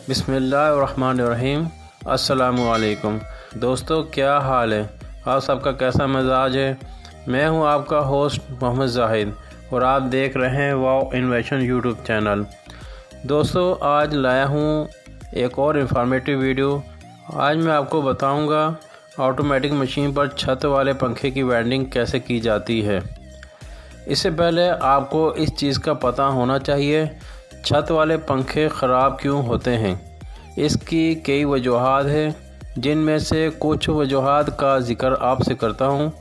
बिस्मिल्लाहिर्रहमानिर्रहीम। अस्सलामुअलैकुम दोस्तों, क्या हाल है? आप सबका कैसा मिजाज है? मैं हूं आपका होस्ट मोहम्मद जाहिद और आप देख रहे हैं वाओ इन्वेशन यूट्यूब चैनल। दोस्तों, आज लाया हूं एक और इन्फॉर्मेटिव वीडियो। आज मैं आपको बताऊंगा ऑटोमेटिक मशीन पर छत वाले पंखे की वेल्डिंग कैसे की जाती है। इससे पहले आपको इस चीज़ का पता होना चाहिए छत वाले पंखे ख़राब क्यों होते हैं। इसकी कई वजूहात हैं, जिनमें से कुछ वजूहात का ज़िक्र आपसे करता हूँ।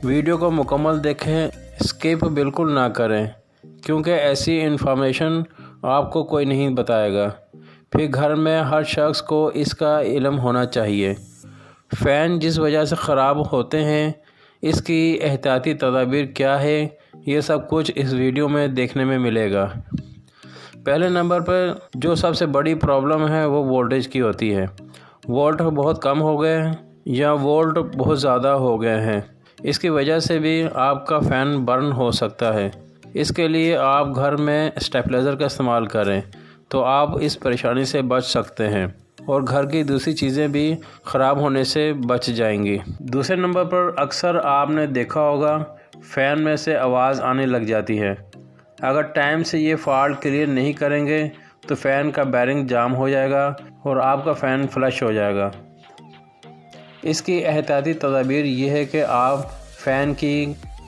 वीडियो को मुकम्मल देखें, स्किप बिल्कुल ना करें, क्योंकि ऐसी इन्फॉर्मेशन आपको कोई नहीं बताएगा। फिर घर में हर शख्स को इसका इल्म होना चाहिए। फ़ैन जिस वजह से ख़राब होते हैं, इसकी एहतियाती तदाबीर क्या है, ये सब कुछ इस वीडियो में देखने में मिलेगा। पहले नंबर पर जो सबसे बड़ी प्रॉब्लम है वो वोल्टेज की होती है। वोल्ट बहुत कम हो गए हैं या वोल्ट बहुत ज़्यादा हो गए हैं। इसकी वजह से भी आपका फ़ैन बर्न हो सकता है। इसके लिए आप घर में स्टेबलाइज़र का इस्तेमाल करें तो आप इस परेशानी से बच सकते हैं और घर की दूसरी चीज़ें भी ख़राब होने से बच जाएंगी। दूसरे नंबर पर अक्सर आपने देखा होगा फ़ैन में से आवाज़ आने लग जाती है। अगर टाइम से ये फॉल्ट क्लियर नहीं करेंगे तो फ़ैन का बैरिंग जाम हो जाएगा और आपका फ़ैन फ्लश हो जाएगा। इसकी एहतियाती तदाबीर ये है कि आप फ़ैन की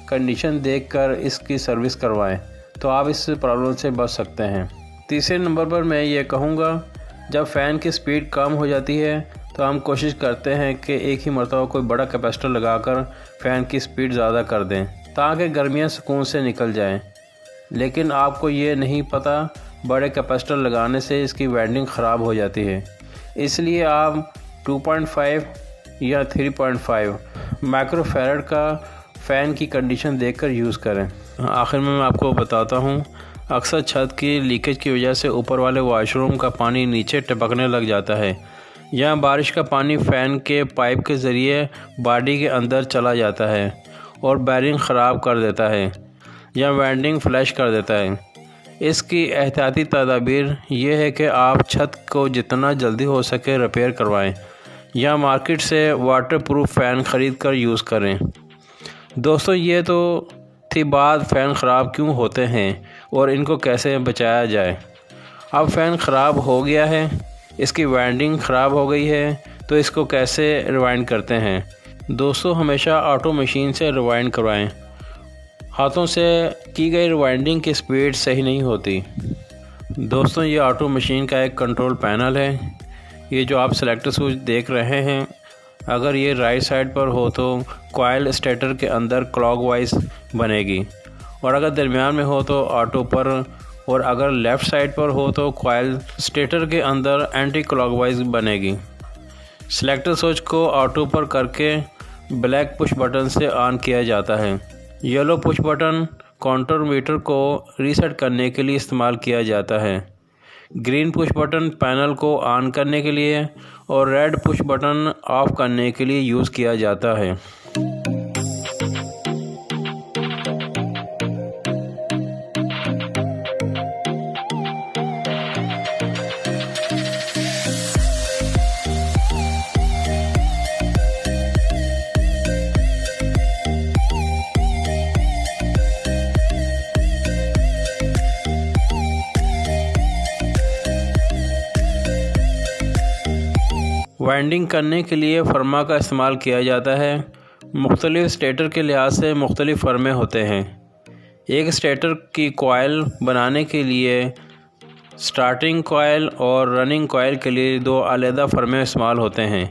कंडीशन देखकर इसकी सर्विस करवाएं, तो आप इस प्रॉब्लम से बच सकते हैं। तीसरे नंबर पर मैं ये कहूँगा, जब फ़ैन की स्पीड कम हो जाती है तो हम कोशिश करते हैं कि एक ही मरतबा कोई बड़ा कैपेसिटर लगाकर फ़ैन की स्पीड ज़्यादा कर दें ताकि गर्मियाँ सुकून से निकल जाएं। लेकिन आपको ये नहीं पता बड़े कैपेसिटर लगाने से इसकी वेल्डिंग ख़राब हो जाती है। इसलिए आप 2.5 या 3.5 माइक्रोफैरड का फ़ैन की कंडीशन देखकर यूज़ करें। आखिर में मैं आपको बताता हूँ, अक्सर छत की लीकेज की वजह से ऊपर वाले वॉशरूम का पानी नीचे टपकने लग जाता है या बारिश का पानी फ़ैन के पाइप के ज़रिए बॉडी के अंदर चला जाता है और बैरिंग ख़राब कर देता है या वेल्डिंग फ्लैश कर देता है। इसकी एहतियाती तदाबीर ये है कि आप छत को जितना जल्दी हो सके रिपेयर करवाएं या मार्केट से वाटरप्रूफ फ़ैन ख़रीद कर यूज़ करें। दोस्तों, ये तो थी बात फ़ैन ख़राब क्यों होते हैं और इनको कैसे बचाया जाए। अब फ़ैन ख़राब हो गया है, इसकी वाइंडिंग ख़राब हो गई है, तो इसको कैसे रिवाइंड करते हैं। दोस्तों, हमेशा ऑटो मशीन से रिवाइंड करवाएं। हाथों से की गई रिवाइंडिंग की स्पीड सही नहीं होती। दोस्तों, ये ऑटो मशीन का एक कंट्रोल पैनल है। ये जो आप सेलेक्टर स्विच देख रहे हैं, अगर ये राइट साइड पर हो तो कॉइल स्टेटर के अंदर क्लॉकवाइज बनेगी और अगर दरमियान में हो तो ऑटो पर, और अगर लेफ़्ट साइड पर हो तो कॉइल स्टेटर के अंदर एंटी क्लॉकवाइज बनेगी। सेलेक्टर स्विच को ऑटो पर करके ब्लैक पुश बटन से ऑन किया जाता है। Yellow push button counter meter को रीसेट करने के लिए इस्तेमाल किया जाता है। ग्रीन पुश बटन पैनल को ऑन करने के लिए और रेड पुश बटन ऑफ करने के लिए यूज़ किया जाता है। वाइंडिंग करने के लिए फर्मा का इस्तेमाल किया जाता है। मुख्तलिफ़ स्टेटर के लिहाज से मुख्तलिफ़ फर्मे होते हैं। एक स्टेटर की कॉइल बनाने के लिए स्टार्टिंग कॉइल और रनिंग कॉइल के लिए दो अलग फर्मे इस्तेमाल होते हैं।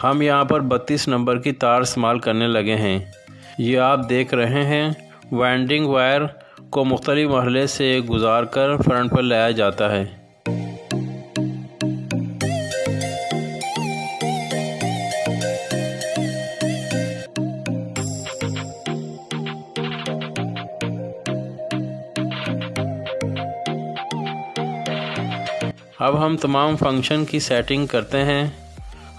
हम यहाँ पर 32 नंबर की तार इस्तेमाल करने लगे हैं। ये आप देख रहे हैं, वाइंडिंग वायर को मुख्तलिफ मरहले से गुजार कर फ्रंट पर लाया जाता है। अब हम तमाम फंक्शन की सेटिंग करते हैं।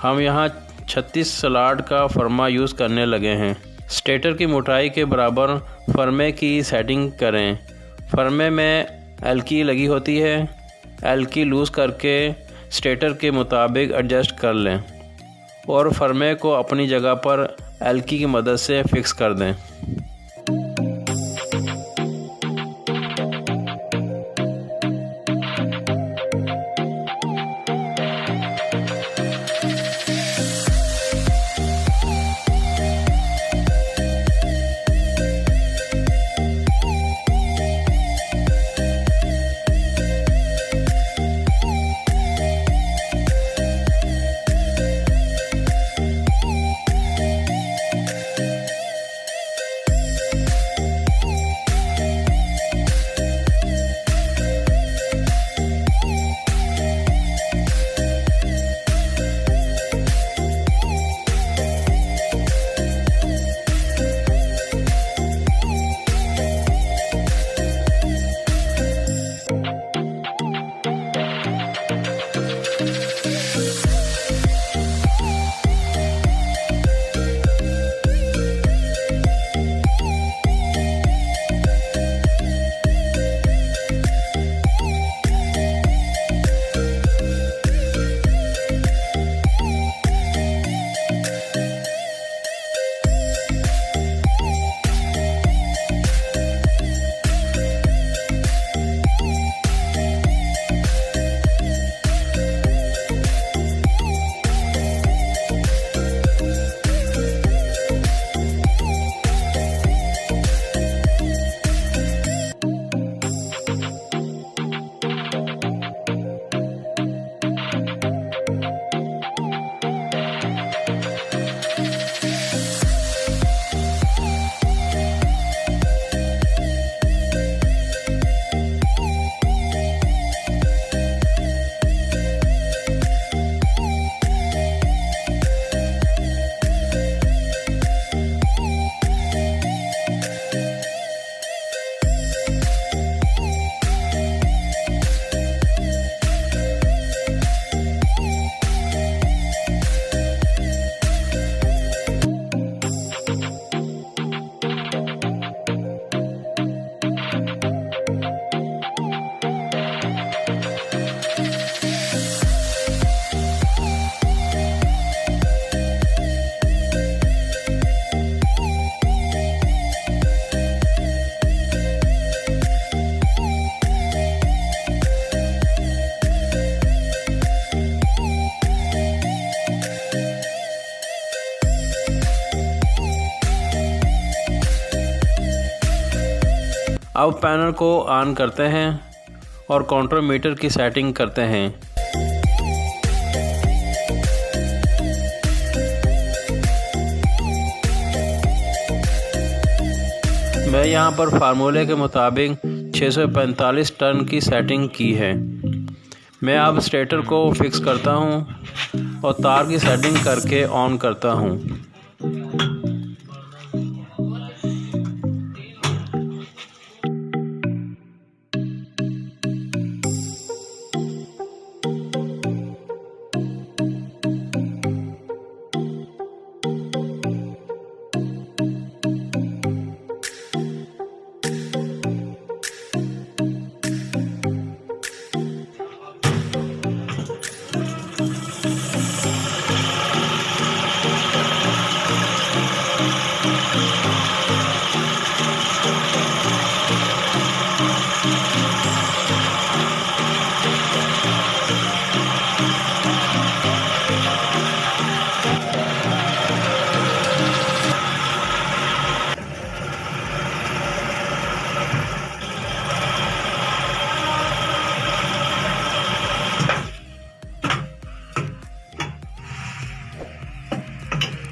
हम यहाँ 36 स्लॉट का फर्मा यूज़ करने लगे हैं। स्टेटर की मोटाई के बराबर फर्मे की सेटिंग करें। फर्मे में एल-की लगी होती है। एल-की लूज़ करके स्टेटर के मुताबिक एडजस्ट कर लें और फर्मे को अपनी जगह पर एल-की मदद से फिक्स कर दें। अब पैनल को ऑन करते हैं और काउंटर मीटर की सेटिंग करते हैं। मैं यहाँ पर फार्मूले के मुताबिक 645 टर्न की सेटिंग की है। मैं अब स्टेटर को फिक्स करता हूँ और तार की सेटिंग करके ऑन करता हूँ।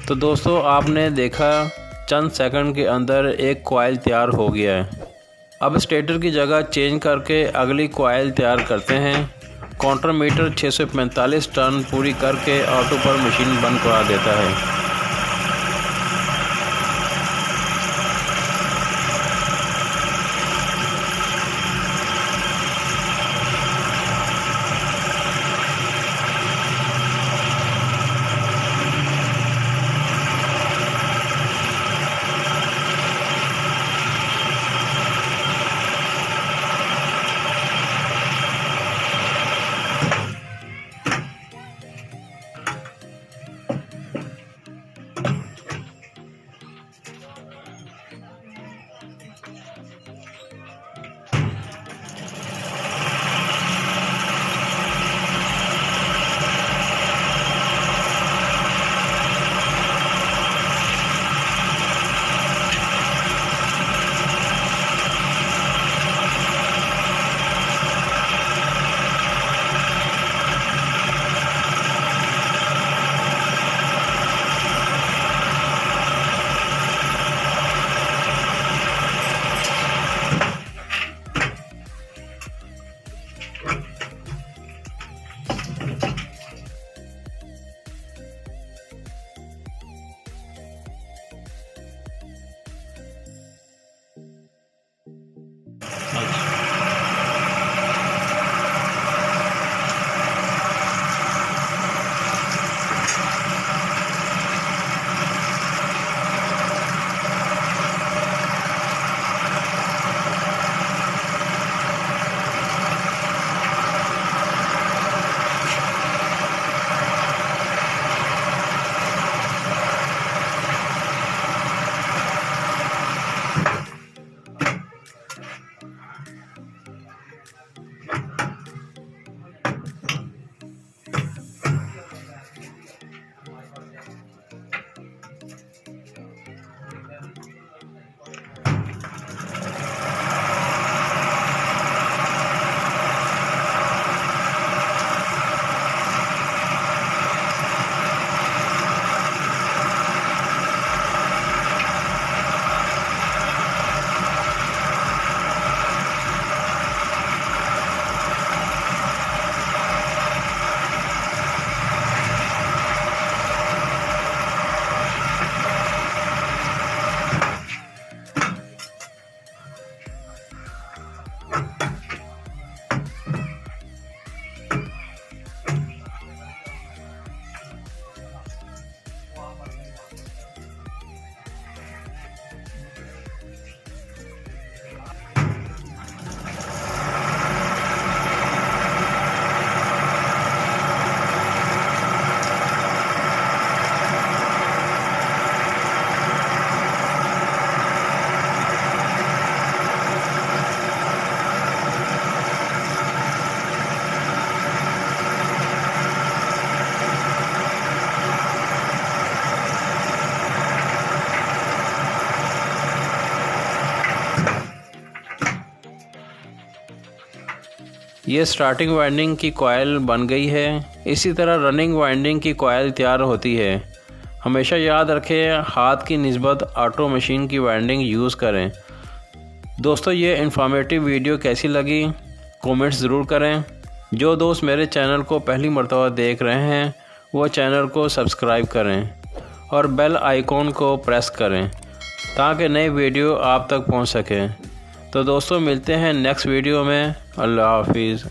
तो दोस्तों आपने देखा चंद सेकंड के अंदर एक कॉइल तैयार हो गया है। अब स्टेटर की जगह चेंज करके अगली कॉइल तैयार करते हैं। काउंटर मीटर 645 टर्न पूरी करके ऑटो पर मशीन बंद करा देता है। ये स्टार्टिंग वाइंडिंग की कॉइल बन गई है। इसी तरह रनिंग वाइंडिंग की कॉइल तैयार होती है। हमेशा याद रखें हाथ की निस्बत ऑटो मशीन की वाइंडिंग यूज़ करें। दोस्तों ये इन्फॉर्मेटिव वीडियो कैसी लगी कमेंट्स ज़रूर करें। जो दोस्त मेरे चैनल को पहली मर्तबा देख रहे हैं वो चैनल को सब्सक्राइब करें और बेल आइकॉन को प्रेस करें ताकि नई वीडियो आप तक पहुंच सके। तो दोस्तों मिलते हैं नेक्स्ट वीडियो में। अल्लाह हाफिज़।